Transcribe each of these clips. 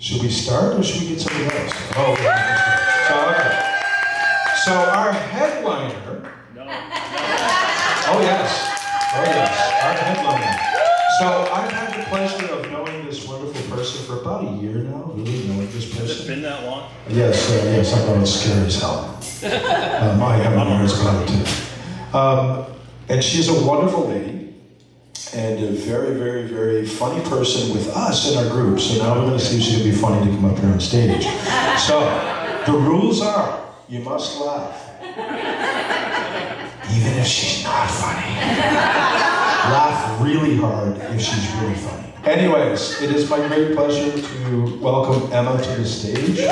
Should we start or should we get somebody else? Oh, okay. So our headliner. Oh yes, our headliner. So I've had the pleasure of knowing this wonderful person for about a year now, really knowing this person. Has it been that long? Yes, I know it's scary as hell. My headliner is glad too. And she's a wonderful lady. And a very, very, very funny person with us in our group. So now we're going to see if she's going to be funny to come up here on stage. So, the rules are, you must laugh. Even if she's not funny. Laugh really hard if she's really funny. Anyways, it is my great pleasure to welcome Emma to the stage.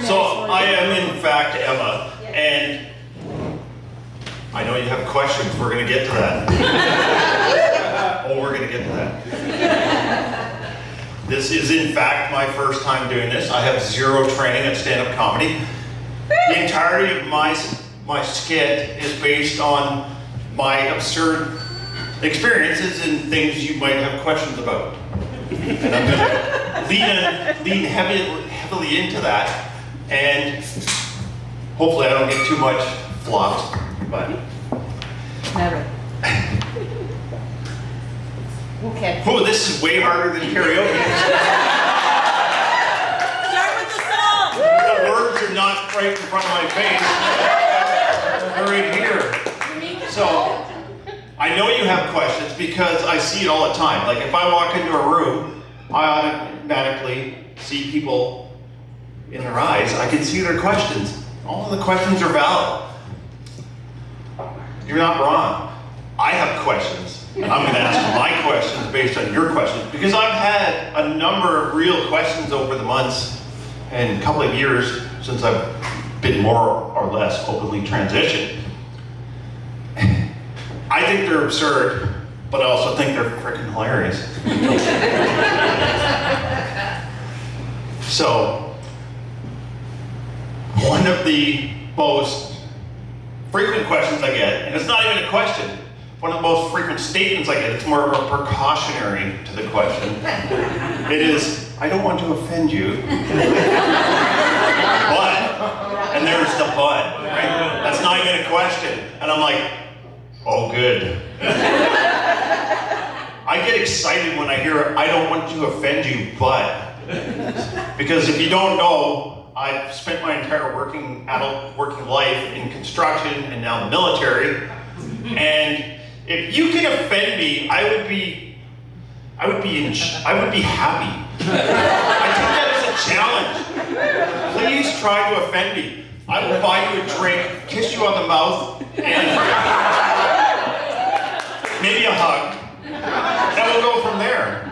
So, I am in fact Emma, and I know you have questions. We're going to get to that. We're going to get to that. This is, in fact, my first time doing this. I have zero training at stand-up comedy. The entirety of my skit is based on my absurd experiences and things you might have questions about. And I'm going to lean heavily into that. And hopefully I don't get too much flopped. But never. Okay. Oh, this is way harder than karaoke. Start with the song. The words are not right in front of my face. They're right here. So, I know you have questions because I see it all the time. Like if I walk into a room, I automatically see people in their eyes. I can see their questions. All of the questions are valid. You're not wrong. I have questions. I'm going to ask my questions based on your questions because I've had a number of real questions over the months and a couple of years since I've been more or less openly transitioned. I think they're absurd, but I also think they're freaking hilarious. So, one of the most frequent questions I get, and it's not even a question, one of the most frequent statements I get, it's more of a precautionary to the question. It is, I don't want to offend you, but, and there's the but, right? That's not even a question. And I'm like, oh good. I get excited when I hear, I don't want to offend you, but. Because if you don't know, I've spent my entire adult working life in construction and now the military. And if you can offend me, I would be happy. I take that as a challenge. Please try to offend me. I will buy you a drink, kiss you on the mouth, and maybe a hug. And we'll go from there.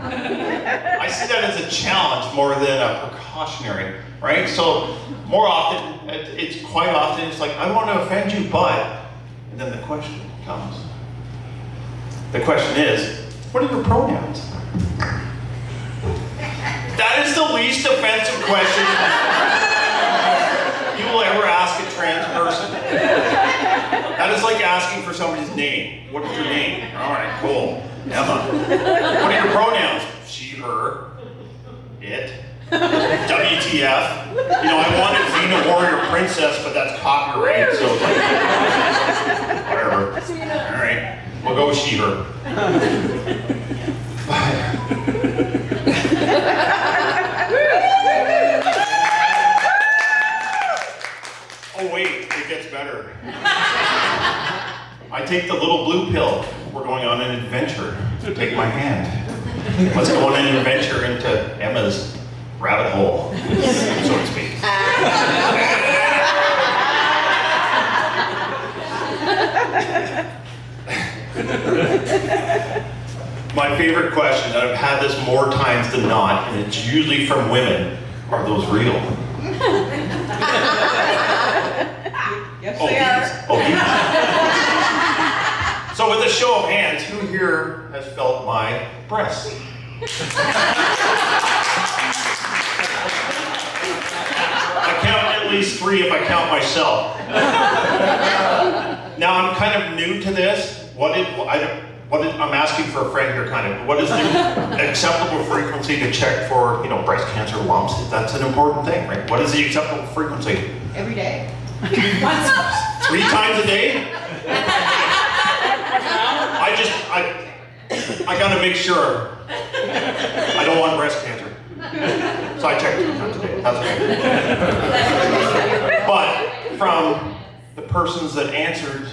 I see that as a challenge more than a precautionary, right? So more often, it's quite often, it's like, I want to offend you, but, and then the question comes. The question is, what are your pronouns? That is the least offensive question you will ever ask a trans person. That is like asking for somebody's name. What is your name? All right, cool. Emma. What are your pronouns? She, her, it. WTF. You know, I wanted Xena Warrior Princess, but that's copyright, so whatever. All right, we'll go with she, her. Oh wait, it gets better. I take the little blue pill. We're going on an adventure. Take my hand. Let's go on an adventure into Emma's rabbit hole, so to speak. My favorite question, and I've had this more times than not, and it's usually from women, are those real? Yes, Oh, they are. these. So with a show of hands, who here has felt my breasts? I count at least 3 if I count myself. Now I'm kind of new to this. I'm asking for a friend here, kind of. What is the acceptable frequency to check for, breast cancer lumps? That's an important thing, right? What is the acceptable frequency? Every day. 3 times a day? I gotta make sure. I don't want breast cancer. So I check 3 times a day. That's okay. But from the persons that answered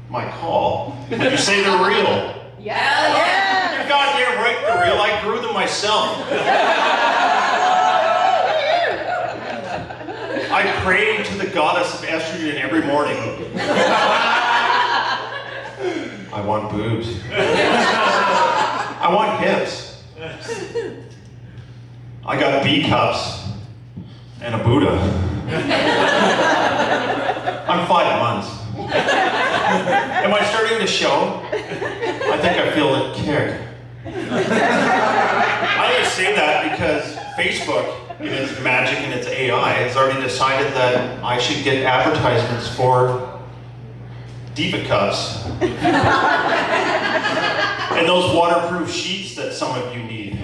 my call, would you say they're real? Yeah. You're goddamn right they're real. I grew them myself. I pray to the goddess of estrogen every morning. I want boobs. I want hips. I got B cups and a Buddha. I'm 5 months. Am I starting to show? I think I feel a kick. I only say that because Facebook, in its magic and its AI, has already decided that I should get advertisements for Diva cups and those waterproof sheets that some of you need.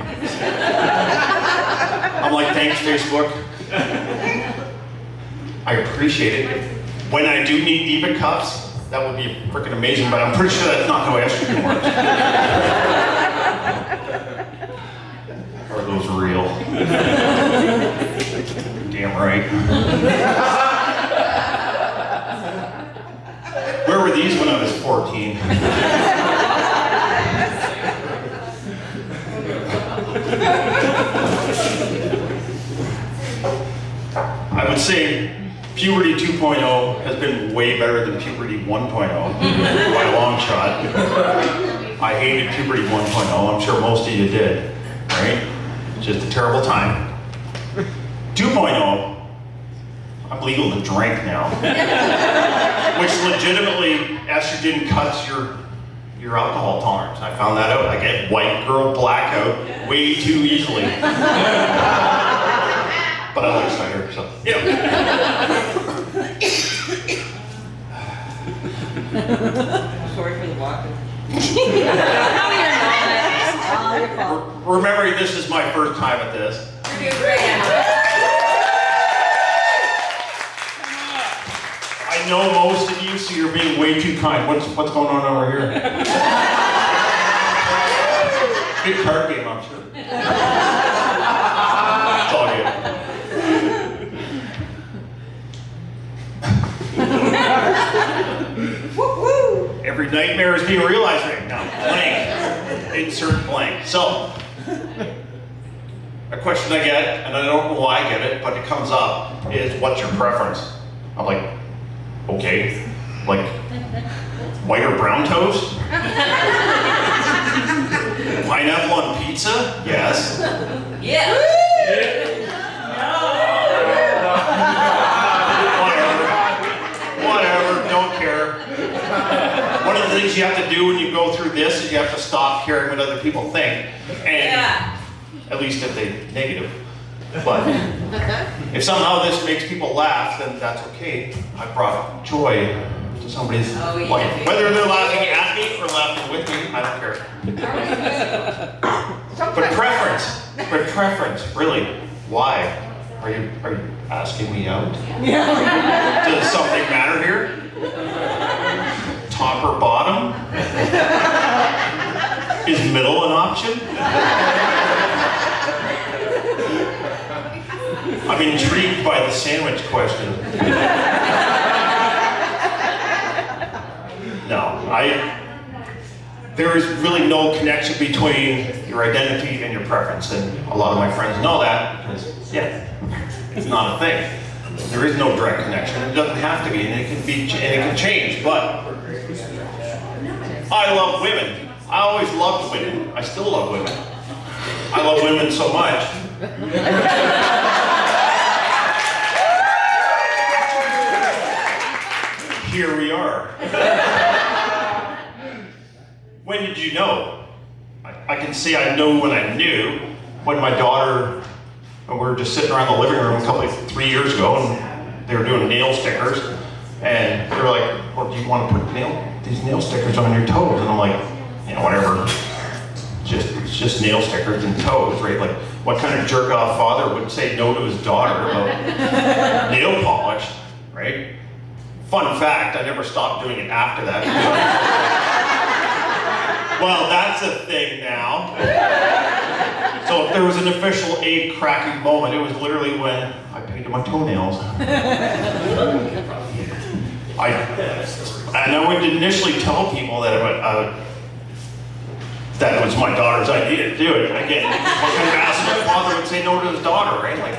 I'm like, thanks, Facebook. I appreciate it. When I do need Diva cups, that would be freaking amazing, but I'm pretty sure that's not how estrogen works. Are those real? Damn right. Where were these when I was 14? I would say puberty 2.0 has been way better than puberty 1.0 by a long shot. I hated puberty 1.0. I'm sure most of you did, right? Just a terrible time. 2.0, I'm legal to drink now. Which legitimately, estrogen cuts your alcohol tolerance. I found that out. I get white girl blackout way too easily. But I like cider, so, Sorry for the walking. remembering this is my first time at this. You're doing great, Emma. I know most of you, so you're being way too kind. What's going on over here? Good card game, I'm sure. It's all good. Every nightmare is being realized right now. Blank. Insert blank. So, a question I get, and I don't know why I get it, but it comes up, is what's your preference? I'm like, okay. Like, white or brown toast? Pineapple on pizza? Yes. Yeah. Whatever, don't care. One of the things you have to do when you go through this is you have to stop caring what other people think. And at least if they're negative. But if somehow this makes people laugh, then that's okay. I brought joy to somebody's life. Whether they're laughing at me or laughing with me, I don't care. But preference, really, why? Are you asking me out? Does something matter here? Top or bottom? Is middle an option? I'm intrigued by the sandwich question. No, there is really no connection between your identity and your preference, and a lot of my friends know that because, yeah, it's not a thing. There is no direct connection. It doesn't have to be, and it can change. But I love women. I always loved women. I still love women. I love women so much. Here we are. When did you know? I can say I know when I knew. When my daughter, we were just sitting around the living room 3 years ago, and they were doing nail stickers, and they were like, "Well, do you want to put these nail stickers on your toes?" And I'm like, you know, whatever. It's just nail stickers and toes, right? Like, what kind of jerk off father would say no to his daughter about nail polish, right? Fun fact, I never stopped doing it after that. Well, that's a thing now. So if there was an official egg cracking moment, it was literally when I painted my toenails. And I would initially tell people that that it was my daughter's idea to do it. Again, what kind of asshole father would say no to his daughter, right? Like,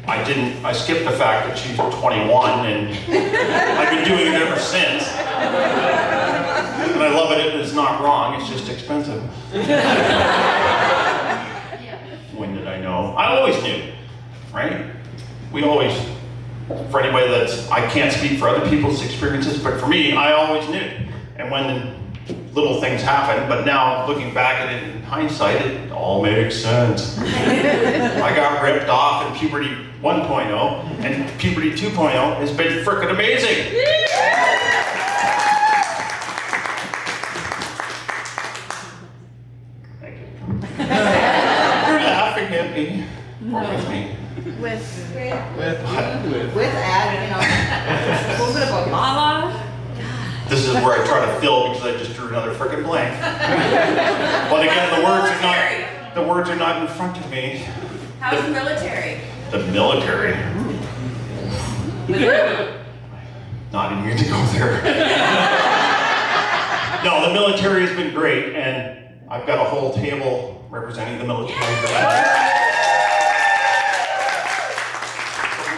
I skipped the fact that she's 21 and I've been doing it ever since. And I love it, it's not wrong, it's just expensive. When did I know? I always knew, right? We always, for anybody I can't speak for other people's experiences, but for me, I always knew. And when little things happen, but now looking back at it in hindsight, it all makes sense. I got ripped off in puberty 1.0, and puberty 2.0 has been frickin' amazing. Thank you. You're laughing at me, or with me. With Ad, you know, a little bit about mama. This is where I try to fill because I just drew another frickin' blank. But again, the words are not in front of me. How's the military? The military. Not even going to go there. No, the military has been great, and I've got a whole table representing the military.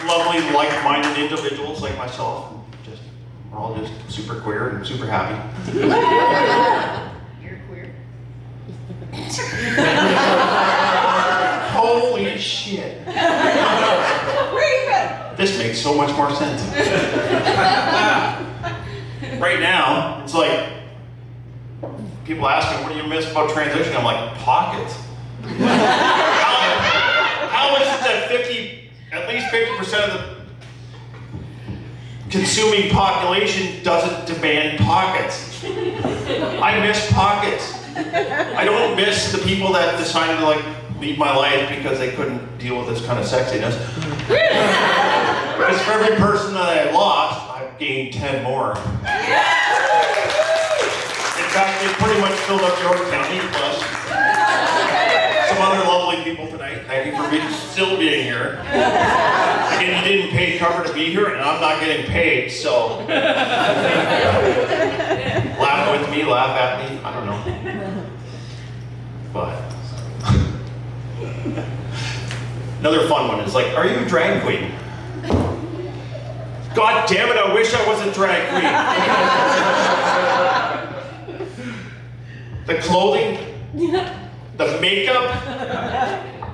Lovely, like-minded individuals like myself. We're all just super queer and super happy. You're queer. Holy shit. Where you been? This makes so much more sense. Right now, it's like, people ask me, what do you miss about transition? I'm like, pockets. How is it that at least 50% of the consuming population doesn't demand pockets? I miss pockets. I don't miss the people that decided to like leave my life because they couldn't deal with this kind of sexiness. Because for every person that I lost, I've gained 10 more. In fact, they pretty much filled up York County, plus some other lovely people tonight. Thank you for still being here. Again, you didn't pay cover to be here, and I'm not getting paid, so laugh with me, laugh at me, I don't know. But another fun one is like, are you a drag queen? God damn it, I wish I was a drag queen. The clothing, the makeup,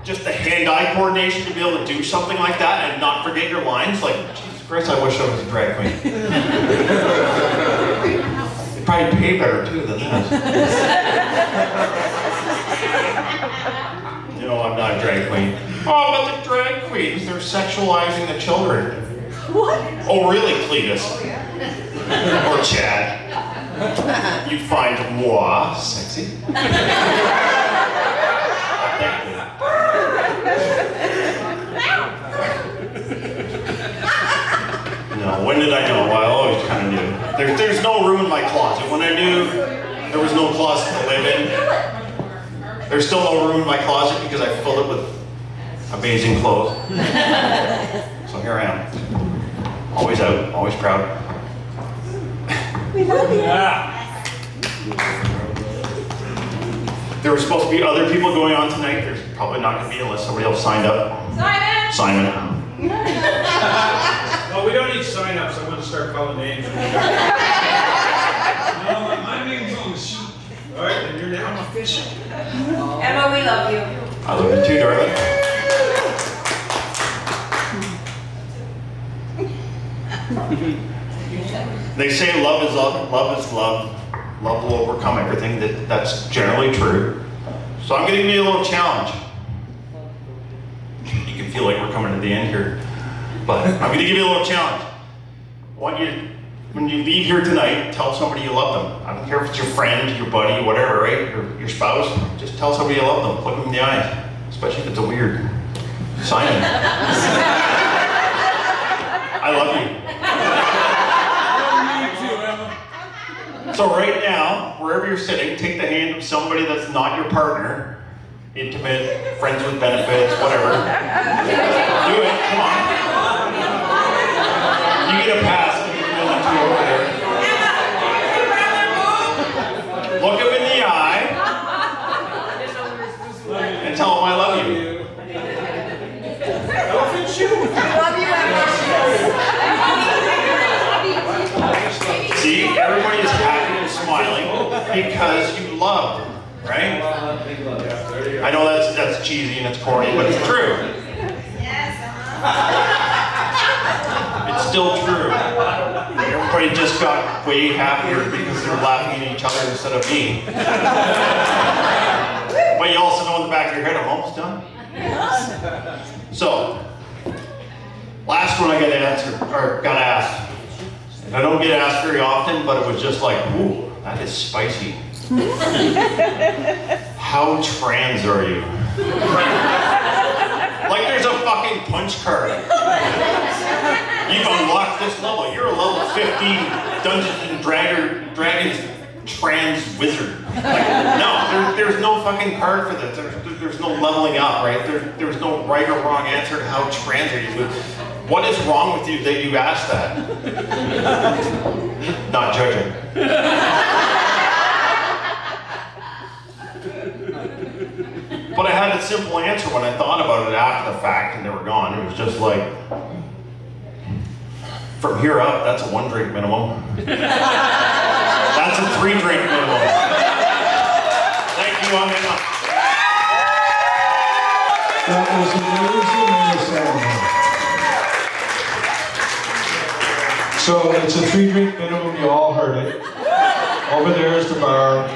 just the hand-eye coordination to be able to do something like that and not forget your lines. Like, Jesus Christ, I wish I was a drag queen. They probably pay better too than that. No, I'm not a drag queen. Oh, but the drag queens, they're sexualizing the children. what? Oh, really, Cletus? Or Chad? You find moi sexy? No, when did I know? Well, I always kind of knew. There's no room in my closet. When I knew there was no closet to live in, there's still no room in my closet because I filled it with amazing clothes. So here I am. Always out, always proud. We love you. There were supposed to be other people going on tonight. There's probably not going to be unless somebody else signed up. Simon. Well, we don't need sign-ups. I'm going to start calling names. No, my name's on the sheet. All right, then you're now official. Emma, we love you. I love you too, darling. They say love is love, love is love. Love will overcome everything. That's generally true. So I'm going to give you a little challenge. You can feel like we're coming to the end here. But I'm going to give you a little challenge. I want you to when you leave here tonight, tell somebody you love them. I don't care if it's your friend, your buddy, whatever, right? Your spouse. Just tell somebody you love them. Look them in the eyes. Especially if it's a weird Simon. I love you. Me too, Emma. So right now, wherever you're sitting, take the hand of somebody that's not your partner, intimate, friends with benefits, whatever. Do it, come on. You get a pass if you're willing to over there. Look him in the eye and tell him I love you. Elephant shoe. Love you, See, everybody is happy and smiling because you love, right? I know that's cheesy and it's corny, but it's true. It's still true. Everybody just got way happier because they're laughing at each other instead of me. But you also know in the back of your head, I'm almost done. So, last one I got asked. I don't get asked very often, but it was just like, ooh, that is spicy. How trans are you? Like there's a fucking punch card. You've unlocked this level. You're a level 15 Dungeons and Dragons trans wizard. Like, no, there's no fucking card for this. There's no leveling up, right? There's no right or wrong answer to how trans are you. What is wrong with you that you asked that? Not judging. But I had a simple answer when I thought about it after the fact and they were gone. It was just like, from here up, that's a 1 drink minimum. That's a 3 drink minimum. Thank you, I'm Emma. That was amazing in the ceremony. So it's a 3 drink minimum, you all heard it. Over there is the bar.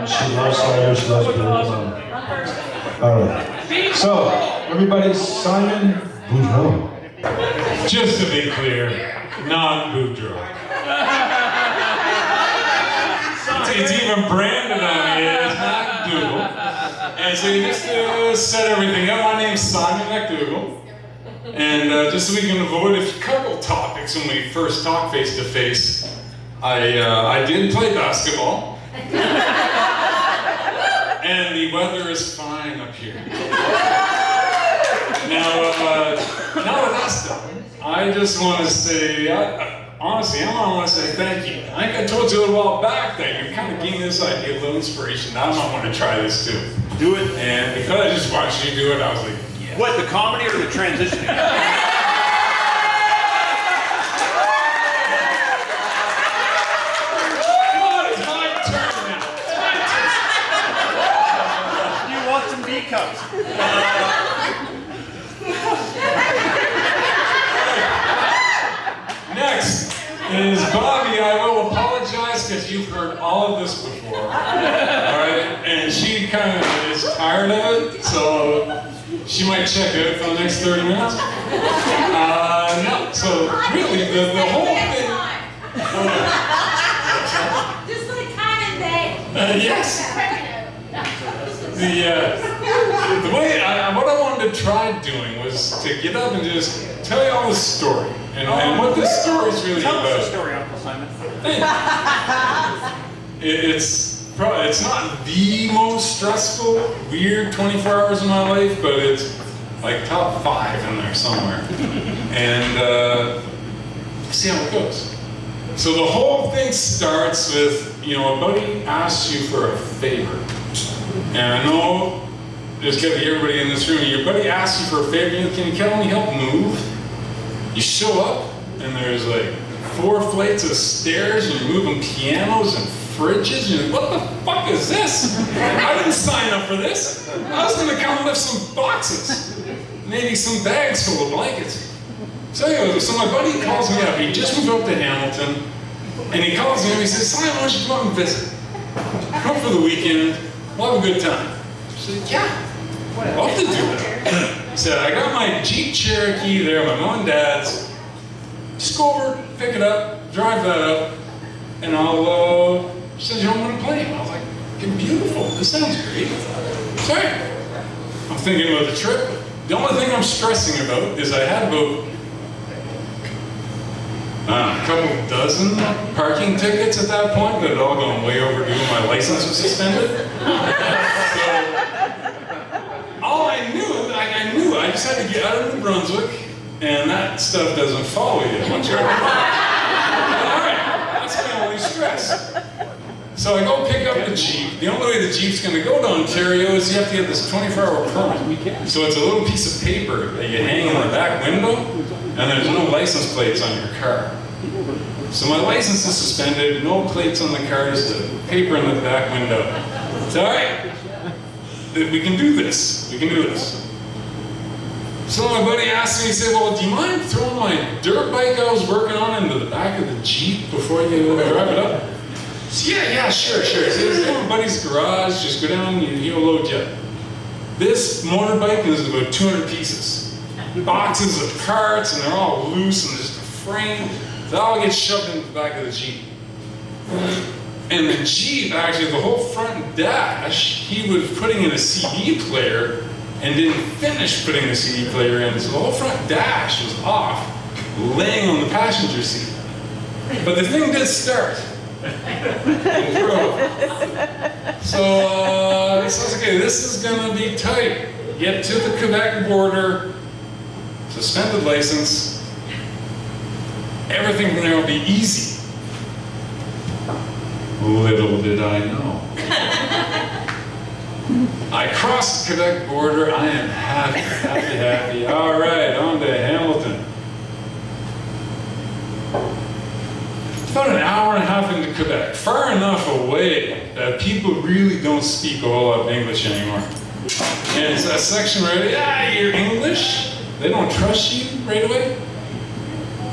She loves cider, she loves beer. All right. So, everybody, Simon Boudreau. Just to be clear, not Boudreaux. It's even branded on me as not Dougal. And so just to set everything up, my name's Simon McDougal. And just so we can avoid a couple topics when we first talk face to face, I did play basketball. And the weather is fine up here. Now that that's done, I just want to say, honestly, I want to say thank you. I think I told you a little while back that you kind of gave me this idea, a little inspiration. Now I might want to try this too. Do it. And because I just watched you do it, I was like, yeah. What, the comedy or the transitioning? Come on, it's my turn now. It's my turn. You want some B cups? Next is Bobby. I will apologize because you've heard all of this before. Alright? And she kind of is tired of it, so she might check out for the next 30 minutes. No, so really, the whole thing. Just like kind of day. Yes. The way what I wanted to try doing was to get up and just tell you all the story and what this story is really Tell about. us the story, Uncle Simon. It's not the most stressful, weird 24 hours of my life, but it's like top 5 in there somewhere. And see how it goes. So the whole thing starts with, a buddy asks you for a favor. And I know there's gotta be everybody in this room. Your buddy asks you for a favor, can you only help move? You show up, and there's like 4 flights of stairs, and you're moving pianos and fridges, and you're like, what the fuck is this? I didn't sign up for this. I was gonna come lift some boxes, maybe some bags full of blankets. So anyway, so my buddy calls me up. He just moved up to Hamilton, and he calls me up. He says, Simon, why don't you come up and visit? Come for the weekend. We'll have a good time. I said, yeah, I'd love to do that. He said, I got my Jeep Cherokee there, my mom and dad's. Just go over, pick it up, drive that up, and I'll, she said, you don't want to play? I was like, "Okay, beautiful, this sounds great. Sorry. I'm thinking about the trip. The only thing I'm stressing about is I had about a couple dozen parking tickets at that point that had all gone way overdue. My license was suspended. So, all I knew, I just had to get out of New Brunswick, and that stuff doesn't follow you once you're out. Alright, that's my only stress. So I go pick up the Jeep. The only way the Jeep's gonna go to Ontario is you have to get this 24-hour permit. So it's a little piece of paper that you hang in the back window, and there's no license plates on your car. So my license is suspended, no plates on the car, just a paper in the back window. It's alright. We can do this. We can do this. So my buddy asked me, he said, well, do you mind throwing my dirt bike I was working on into the back of the Jeep before you drive it up? I said, yeah, sure. He said, it's in my buddy's garage, just go down and he'll load you up. This motorbike is about 200 pieces. Boxes of parts, and they're all loose, and just a frame. They all get shoved into the back of the Jeep. And the Jeep, actually, the whole front dash, he was putting in a CD player and didn't finish putting the CD player in. So the whole front dash was off, laying on the passenger seat. But the thing did start. So I says, okay, this is gonna be tight. Get to the Quebec border, suspended license. Everything from there will be easy. Little did I know. I crossed the Quebec border. I am happy. All right, on to Hamilton. About an hour and a half into Quebec, far enough away that people really don't speak a whole lot of English anymore. And it's that section where, you're English? They don't trust you right away?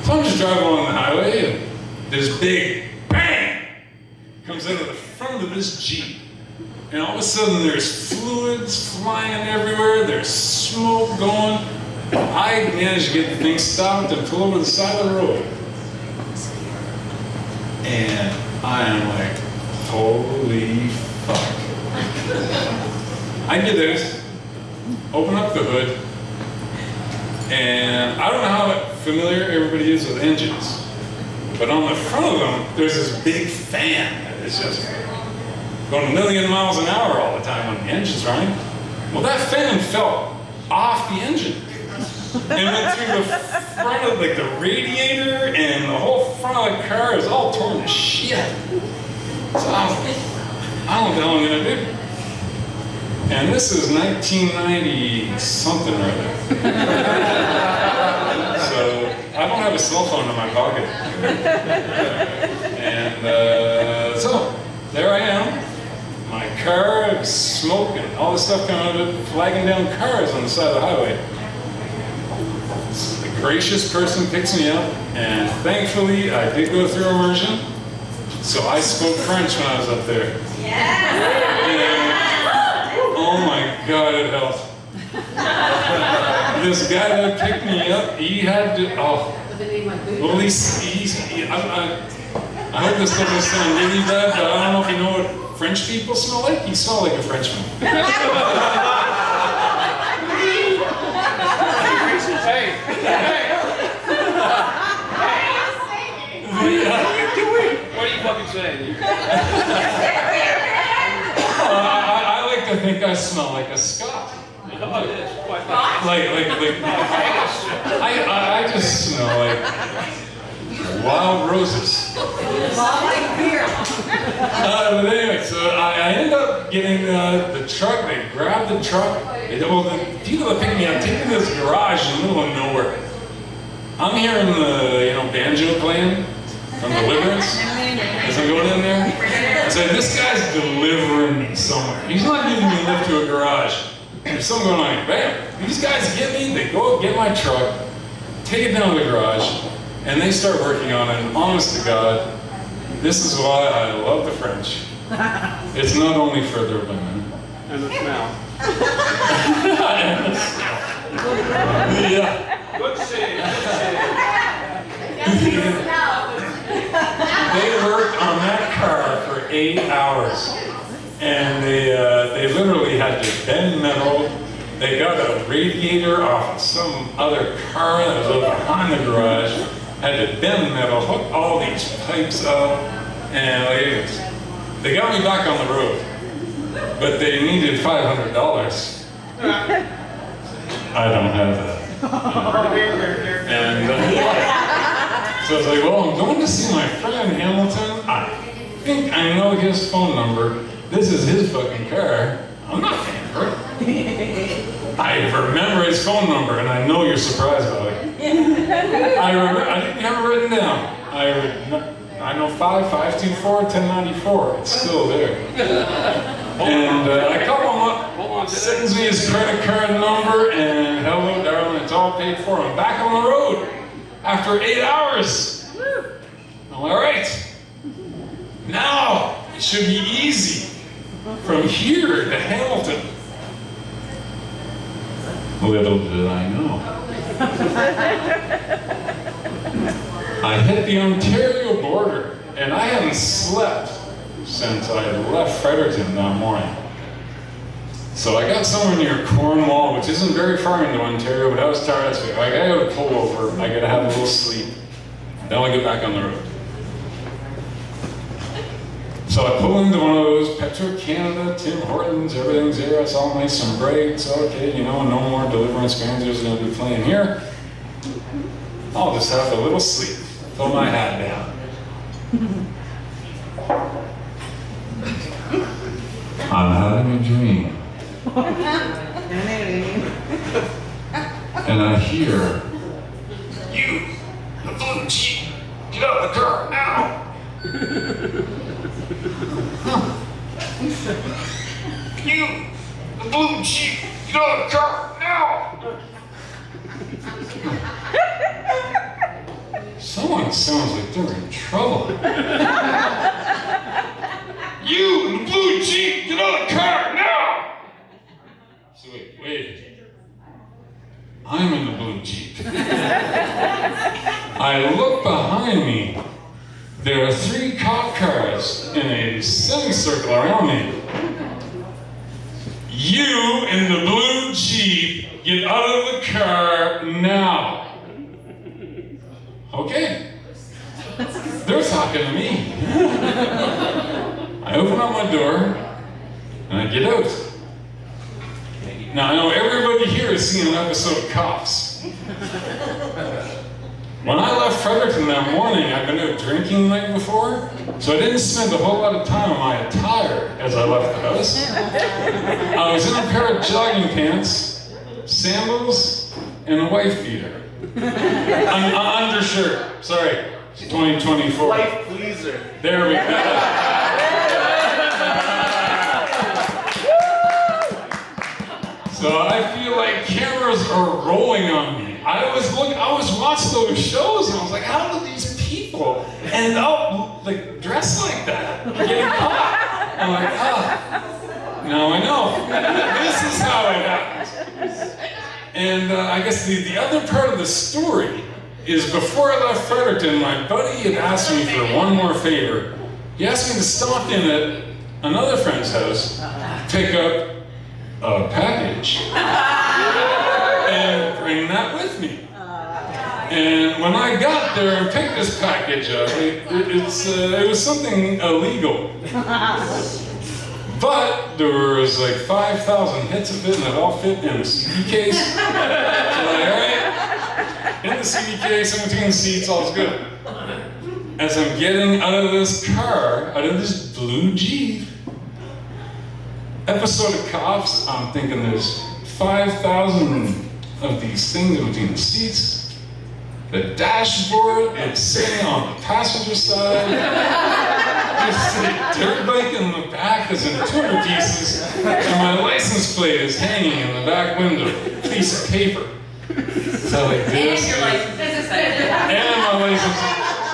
So I'm just driving along the highway, and this big bang comes out of the front of this Jeep. And all of a sudden there's fluids flying everywhere, there's smoke going. I managed to get the thing stopped and pull over the side of the road. And I am like, holy fuck. I get out, open up the hood, and I don't know how familiar everybody is with engines, but on the front of them, there's this big fan. It's just going a million miles an hour all the time when the engine's running. Well, that fan fell off the engine and went through the front of the radiator, and the whole front of the car is all torn to shit. So I was like, I don't know what the hell I'm gonna do. And this is 1990 something or other. So I don't have a cell phone in my pocket. And so there I am. My car, smoke and all this stuff coming out of it, flagging down cars on the side of the highway. A gracious person picks me up, and thankfully I did go through immersion, so I spoke French when I was up there. And, oh my God, it helped. This guy that picked me up, he had to, well, I hope this doesn't sound really bad, but I don't know if you know what French people smell like. He smelled like a Frenchman. What are you fucking saying? I like to think I smell like a Scot. I just smell like wild roses. But anyway, so I end up getting the truck. They grabbed the truck. The people that picked me up take me to this garage in the middle of nowhere. I'm hearing the banjo playing from Deliverance as I'm going in there. I said, this guy's delivering me somewhere. He's not giving me a lift to a garage. There's something going on. Bam! These guys get me. They go get my truck, take it down to the garage, and they start working on it. And honest to God, this is why I love the French. It's not only for their women. And the smell. Yeah. Good save. 8 hours. And they literally had to bend metal. They got a radiator off of some other car that was over behind the garage, had to bend metal, hook all these pipes up, and they got me back on the road. But they needed $500. I don't have that. And so I was like, well, I'm going to see my friend Hamilton. I think I know his phone number. This is his fucking car. I'm not paying for it. I remember his phone number, and I know you're surprised by it. I didn't have it written down. I know 524-1094. It's still there. And I call him up, sends me his credit card number, and hello, darling, it's all paid for. I'm back on the road after 8 hours. I'm all right. Now it should be easy from here to Hamilton. Little did I know. I hit the Ontario border, and I hadn't slept since I had left Fredericton that morning. So I got somewhere near Cornwall, which isn't very far into Ontario, but I was tired. I was like, I gotta pull over, I gotta have a little sleep. Then I'll get back on the road. So I pull into one of those Petro-Canada, Tim Hortons, everything's there, it's all nice and bright, it's okay, you know, no more Deliverance Bands gonna be playing here. I'll just have a little sleep, throw my hat down. I'm having a dream. And I hear, you, the blue Jeep, get out of the car now! You, the blue Jeep, get out of the car now! Someone sounds like they're in trouble. You, the blue Jeep, get out of the car now! So wait. I'm in the blue Jeep. I look behind me. There are 3 cop cars in a semicircle around me. You in the blue Jeep, get out of the car now. Okay. They're talking to me. I open up my door and I get out. Now I know everybody here has seen an episode of Cops. When I left Fredericton that morning, I'd been out drinking the night before, so I didn't spend a whole lot of time on my attire as I left the house. I was in a pair of jogging pants, sandals, and a wife beater. An undershirt, sorry, 2024. Life pleaser. There we go. So I feel like cameras are rolling on me. I was watching those shows and I was like, how do these people end up like dressed like that? Getting caught. I'm like, now I know. This is how it happens. And I guess the other part of the story is before I left Fredericton, my buddy had asked me for one more favor. He asked me to stop in at another friend's house, pick up a package, and bring that with me. And when I got there and picked this package up, it was something illegal. But there was like 5,000 hits of it, and it all fit in a CD case. So like, all right, in the CD case, in between the seats, all's good. As I'm getting out of this car, out of this blue Jeep, episode of Cops, I'm thinking there's 5,000 of these things in between the seats. The dashboard is sitting on the passenger side. There's a dirt bike in the back is in 200 pieces. And my license plate is hanging in the back window. Piece of paper. So like this. And your license is excited. And my license.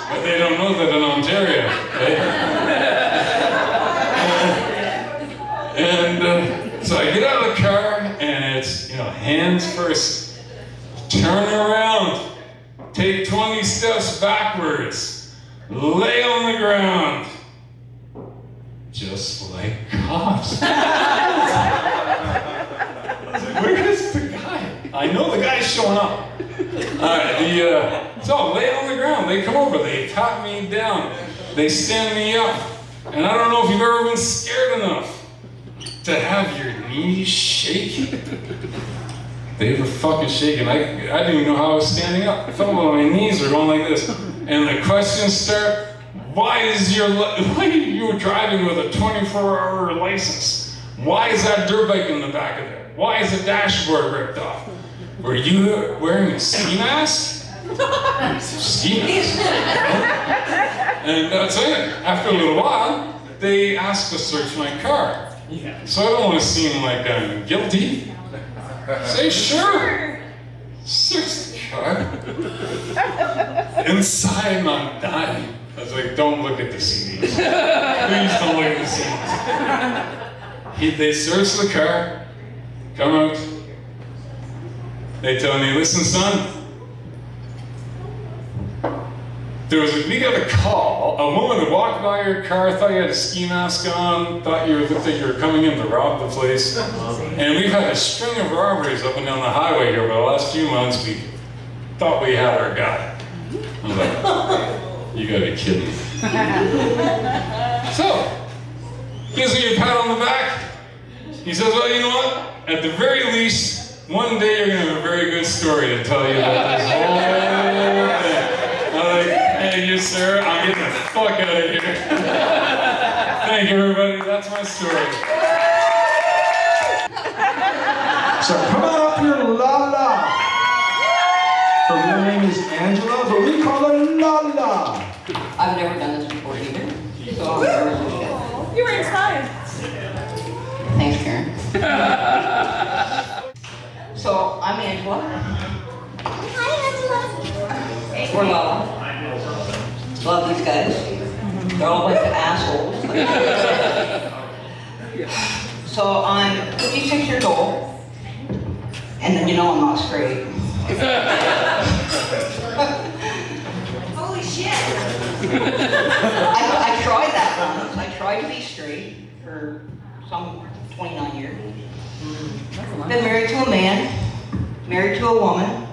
But they don't know that in Ontario. Right? And so I get out of the car and it's, hands first. Turn around. Take 20 steps backwards. Lay on the ground. just like cops. I was like, where is the guy? I know the guy's showing up. So lay on the ground, they come over, they pat me down, they stand me up. And I don't know if you've ever been scared enough to have your knees shake. They were fucking shaking. I didn't even know how I was standing up. I felt like my knees were going like this. And the questions start, why are you driving with a 24-hour license? Why is that dirt bike in the back of there? Why is the dashboard ripped off? Were you wearing a ski mask? Ski mask. And that's it. After a little while, they asked to search my car. So I don't want to seem like I'm guilty. Say, sure. Search the car. Inside, I'm dying. I was like, don't look at the CDs. Please don't look at the CDs. They search the car, come out. They tell me, listen, son. We got a call. A woman had walked by your car, thought you had a ski mask on, thought you looked like you were coming in to rob the place. And we've had a string of robberies up and down the highway here over the last few months. We thought we had our guy. I was like, you gotta be kidding me. So, gives me a pat on the back. He says, well, you know what? At the very least, one day you're gonna have a very good story to tell you about this whole thing. I'm like, hey, you sir, I'm getting the fuck out of here. Thank you, everybody. That's my story. So come on up here, Lala. Her real name is Angela, but we call her Lala. I've never done this before either, so I'm nervous as shit. You were inspired. Thanks, Karen. So, I'm Angela. Hi, Angela. We're Lala. Love these guys. They're all a bunch of assholes. So, I'm 56 years old, and you know I'm not straight. Holy shit. I tried that once. I tried to be straight for some 29 years. Been married to a man, married to a woman.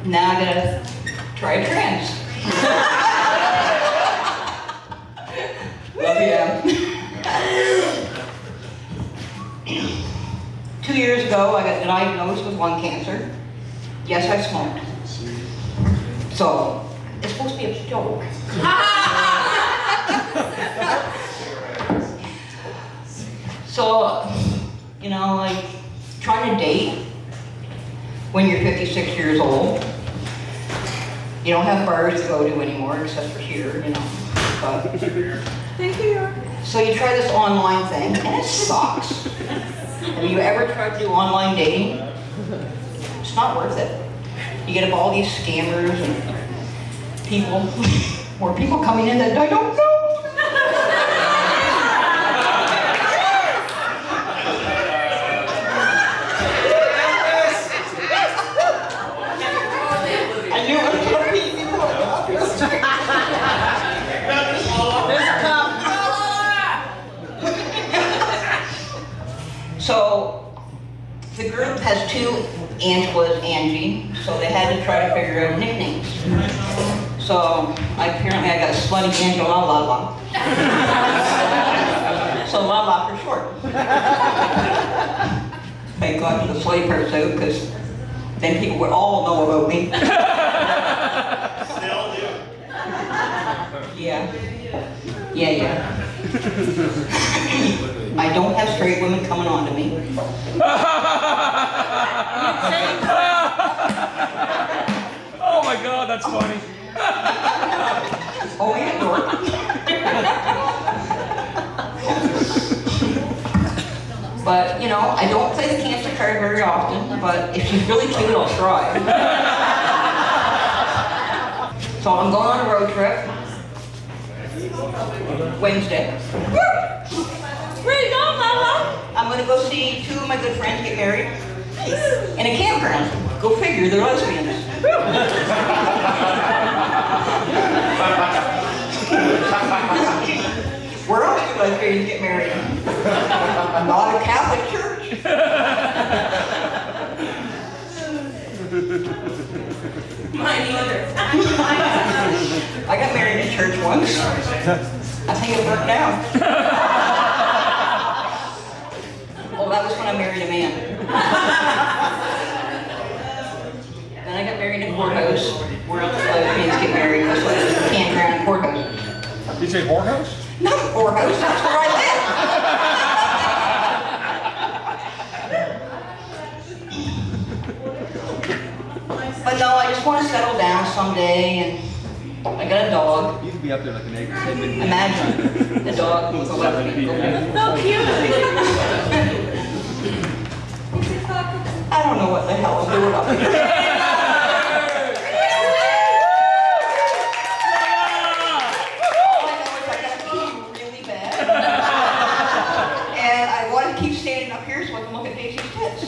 Now I'm gonna try trans. Love you. 2 years ago, I got diagnosed with lung cancer. Yes, I smoked. So, it's supposed to be a joke. So, you know, like, trying to date when you're 56 years old. You don't have bars to go to anymore, except for here, you know. But, Thank you. so you try this online thing, and it sucks. Have you ever tried to do online dating? It's not worth it. You get up all these scammers and people, or people coming in that I don't know. I knew it was going to be before I got here. There's a cop. So, the group has two Angelas, Angie, so they had to try to figure out nicknames. So, apparently I got Slutty Angela Lala. So Lala for short. Thank God for the slutty part too, because then people would all know about me. Still do. Yeah. I don't have straight women coming on to me. Oh my god, that's funny. Oh, yeah, dork. But, you know, I don't play the cancer card very often, but if she's really cute, I'll try. So I'm going on a road trip. Wednesday. Where you going, Mama? I'm gonna go see two of my good friends get married in a campground. Go figure, they're lesbians. Where else lesbians get married. Not a Catholic church. Mine either. I got married in church once. I think it burnt down. Oh, that was when I married a man. Then I got married in a courthouse. Where else lesbians get married? That's like a campground courthouse. Did you say whorehouse? No, courthouse, that's where I live. But no, I just want to settle down someday, and I got a dog. You could be up there like an egg. Imagine the dog with 11 people. So cute. I don't know what the hell I'm doing up here. All I know is I gotta pee really bad. And I want to keep standing up here so I can look at Daisy's tits.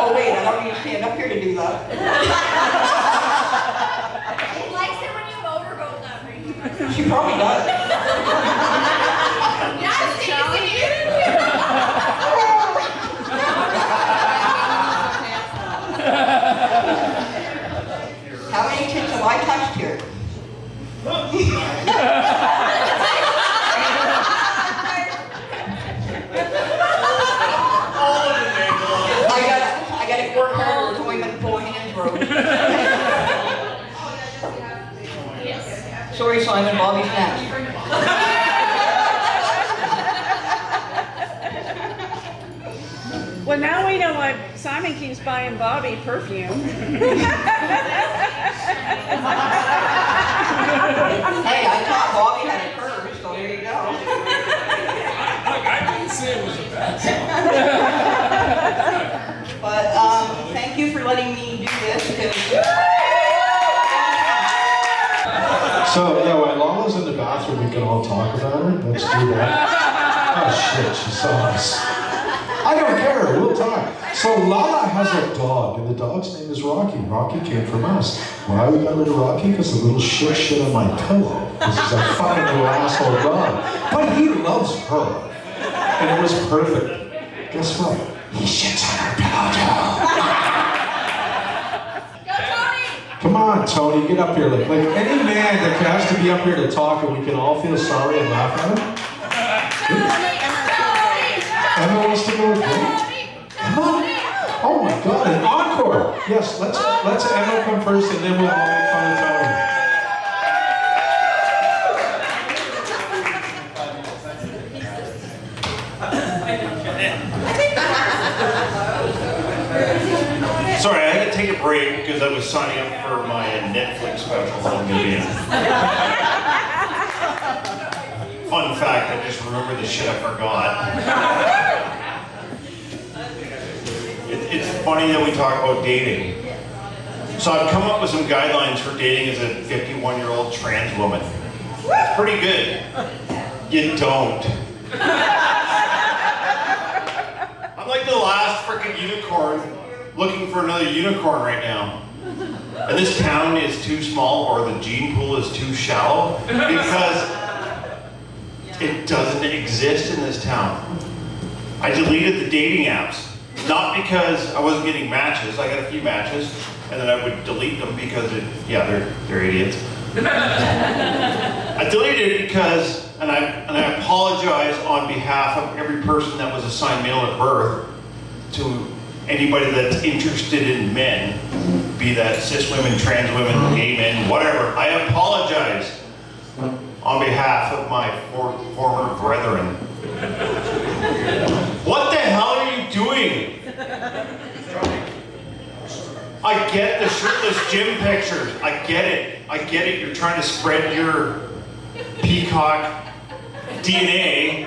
Oh wait, I don't need to stand up here to do that. He likes it when you motorboat that way. She probably does. Yes, Daisy. How many tits have I touched here? All of it, Angela. I gotta work harder to only make 4 hands broke. Sorry, Simon, Bobby's next. Well, now we know why Simon keeps buying Bobby perfume. Hey, I thought Bobby had a curve, so there you go. Look, I didn't say it was a bad song. But thank you for letting me do this. So, yeah, when Lala's in the bathroom, we can all talk about her. Let's do that. Oh, shit, she saw us. I don't care, we'll talk. So Lala has a dog, and the dog's name is Rocky. Rocky came from us. Why we got rid of Rocky? Because the little shit on my pillow. This is a fucking little asshole dog. But he loves her. And it was perfect. Guess what? He shits on her pillow too. Go, Tony. Come on, Tony, get up here. Like any man that has to be up here to talk and we can all feel sorry and laugh at him. Emma wants to go again. Emma? Oh my God, an encore! Yes, let's Emma come first and then we'll all make fun of Tony. Sorry, I had to take a break because I was signing up for my Netflix special on Medium. Fun fact, I just remember the shit I forgot. It's funny that we talk about dating. So I've come up with some guidelines for dating as a 51-year-old trans woman. That's pretty good. You don't. I'm like the last freaking unicorn looking for another unicorn right now. And this town is too small, or the gene pool is too shallow, because it doesn't exist in this town. I deleted the dating apps. Not because I wasn't getting matches. I got a few matches, and then I would delete them because they're idiots. I deleted it because, and I apologize on behalf of every person that was assigned male at birth to anybody that's interested in men, be that cis women, trans women, gay men, whatever. I apologize on behalf of my former brethren. What the hell are you doing? I get the shirtless gym pictures. I get it. I get it. You're trying to spread your peacock DNA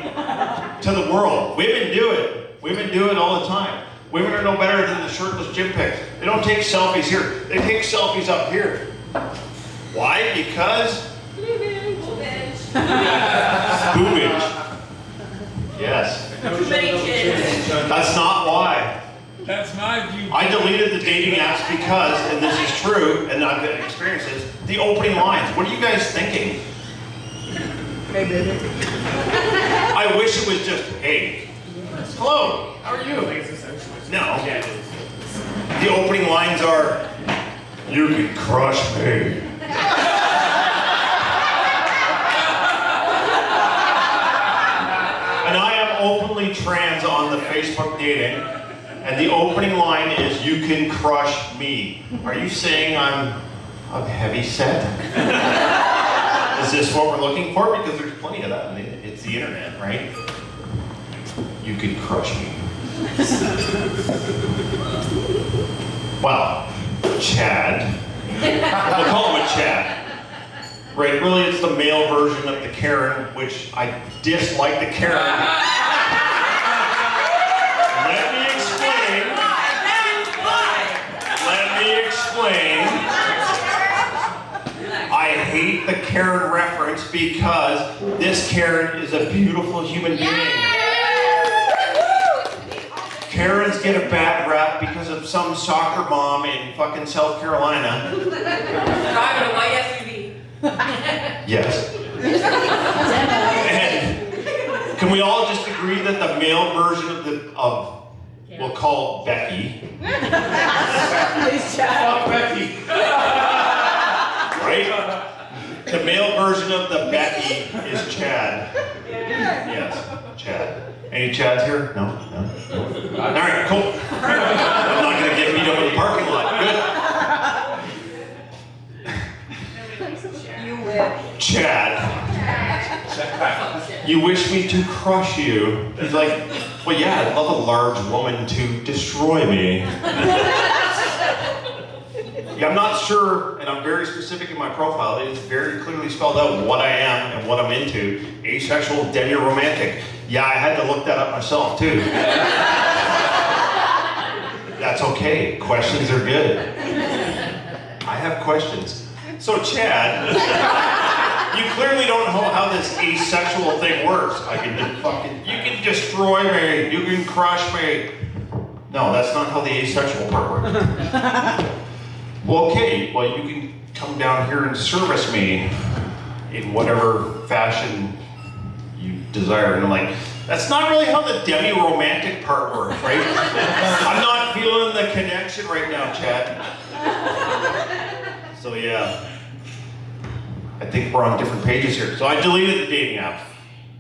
to the world. Women do it. Women do it all the time. Women are no better than the shirtless gym pics. They don't take selfies here. They take selfies up here. Why? Because boobage. Yes. Too many kids. That's not why. That's my view. I deleted the dating apps because, and this is true, and I've got experiences, the opening lines. What are you guys thinking? Hey, baby. I wish it was just, hey, hello, how are you? No. The opening lines are, you can crush me. And I am openly trans on the Facebook dating, and the opening line is, you can crush me. Are you saying I'm heavy set? Is this what we're looking for? Because there's plenty of that. I mean, it's the internet, right? You can crush me. Well, Chad. We'll call him a Chad. Right, really it's the male version of the Karen, which I dislike the Karen. Let me explain. Let me explain. I hate the Karen reference because this Karen is a beautiful human being. Karens get a bad rap because of some soccer mom in fucking South Carolina. Driving a white SUV. Yes. And can we all just agree that the male version of we'll call Becky. Fuck Becky. Right? The male version of the Becky is Chad. Yes, Chad. Any Chads here? No? All right, cool. I'm not gonna get beat up in the parking lot. Good. You will. Chad, you wish me to crush you. It's like, well, yeah, I'd love a large woman to destroy me. Yeah, I'm not sure, and I'm very specific in my profile. It is very clearly spelled out what I am and what I'm into. Asexual, demi-romantic. Yeah, I had to look that up myself, too. That's okay. Questions are good. I have questions. So, Chad, you clearly don't know how this asexual thing works. You can destroy me. You can crush me. No, that's not how the asexual part works. Well, okay, well, you can come down here and service me in whatever fashion you desire. And I'm like, that's not really how the demi-romantic part works, right? I'm not feeling the connection right now, Chad. So yeah, I think we're on different pages here. So I deleted the dating apps.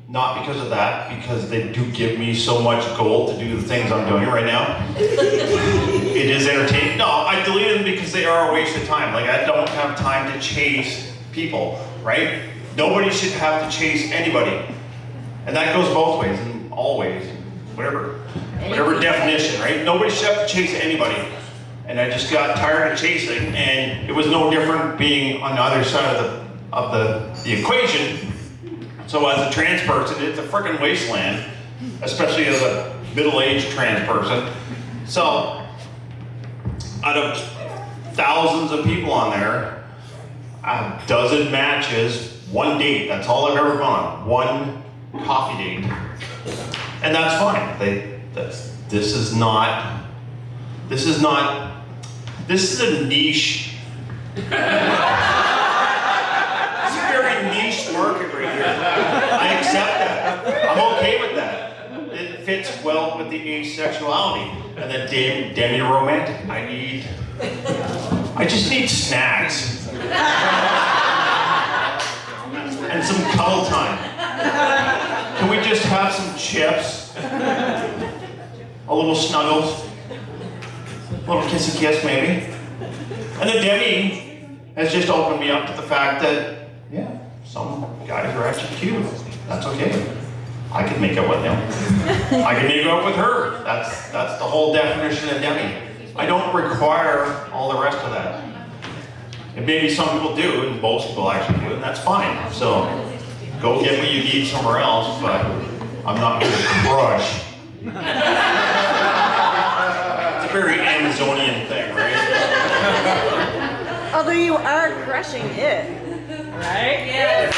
Not because of that, because they do give me so much gold to do the things I'm doing right now. It is entertaining. No, I deleted them because they are a waste of time. Like, I don't have time to chase people, right? Nobody should have to chase anybody. And that goes both ways and all ways, whatever definition, right? Nobody should have to chase anybody. And I just got tired of chasing, and it was no different being on the other side of the equation. So as a trans person, it's a freaking wasteland, especially as a middle-aged trans person. So out of thousands of people on there, a dozen matches, one date. That's all I've ever gone. One coffee date, and that's fine. This is a niche. It's a very niche market right here. I accept that. I'm okay with that. It fits well with the asexuality and the demi-romantic. I just need snacks. And some cuddle time. Can we just have some chips? A little snuggles? A little kissy kiss maybe? And the Demi has just opened me up to the fact that, yeah, some guys are actually cute. That's okay. I can make out with him. I can make out with her. That's the whole definition of Demi. I don't require all the rest of that. And maybe some people do, and most people actually do, and that's fine. So go get what you need somewhere else, but I'm not going to crush. It's a very Amazonian thing, right? Although you are crushing it, right? Yes.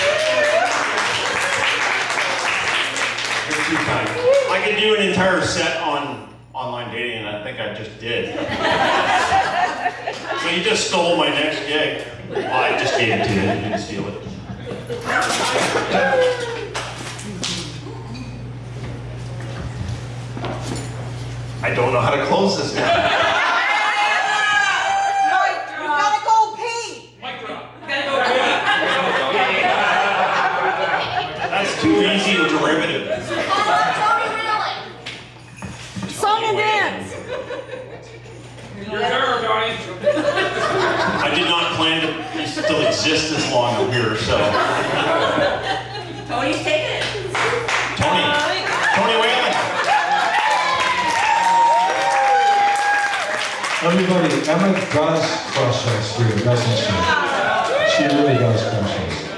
You're too kind. I could do an entire set on online dating, and I think I just did. So you just stole my next gig. Well, I just gave it to you. You didn't steal it. I don't know how to close this now. You gotta go pee! That's too easy a derivative. Tony Wheeling. Song and dance. Your turn, Donnie. I did not plan to still exist this long up here, so. Tony's taking it. Tony Whalen. Everybody, Emma does crush us here, doesn't she? She really does crush us.